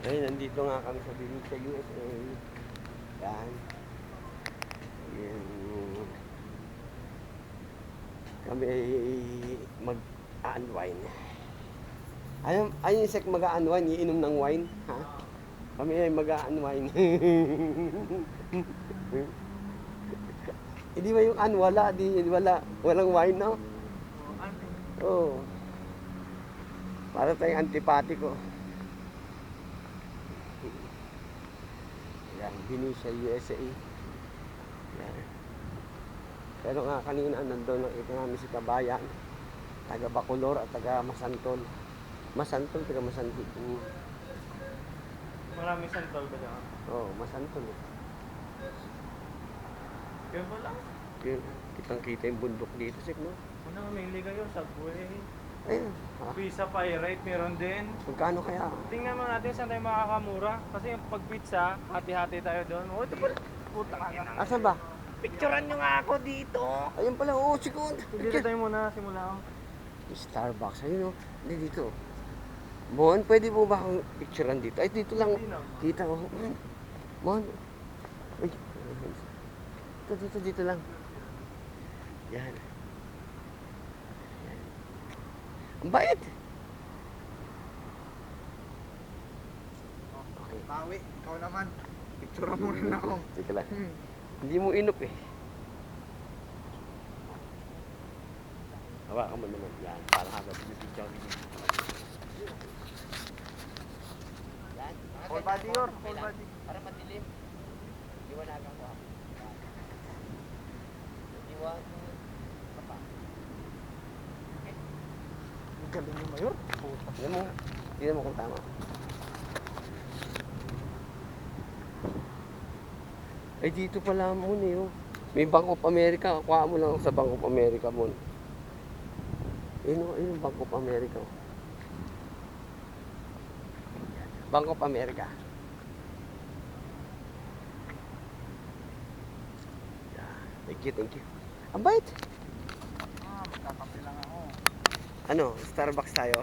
Ay, nandito nga kami sa Benicia, USA. Yan. Yan. Kami ay mag-unwind. Ayun yung sek mag-unwind, iinom ng wine. Ha? Kami ay mag-unwind. Hindi ba yung wala, walang wine, no? Oo. Oh. Para tayong antipatiko. Yan, Benicia, USA. Yan. Pero nga kanina nandun nakita namin si Kabayan, taga Bacolor at taga Masantol. Taga Masantol. Maraming santol ba dyan? Oo, Masantol. Yun ba lang? Kitang-kita yung bundok dito, sik, no? Una, may kayo, Subway. Ayun. Ha? Pizza Pirate, meron din. Magkano kaya? Tingnan mo natin saan tayo makakamura. Kasi yung pag pizza, hati-hati tayo doon. Oh, ito pala. Puta ka na. Asan ba? Picturean nyo nga ako dito. Ayun pala, oo, sikod. Dito tayo muna, simula. Starbucks, ayun, no? Hindi dito. Mon, pwede mo ba akong picturean dito? Ay, dito lang. Kita ko. Mon. Ay. Dito lang. Yan. Ang bayad. Okay. Bawi, ikaw naman. Picture mo rin ako. Sige lang. Hindi mo inup eh. Hawakan mo naman. Yan. Para habang binibigyan ko. Yan. Full body or full body? Para madilim. Iwanagan ko. Iwan. Papa. Ang galing ni Mayor. Tignan mo kung tama. Eh dito pala mo eh, oh. May Bank of America. Kuha mo lang sa Bank of America mo. Ayun, Bank of America. Bank of America. Thank you. Ang bait. Magkakape lang ako. Ano, Starbucks tayo?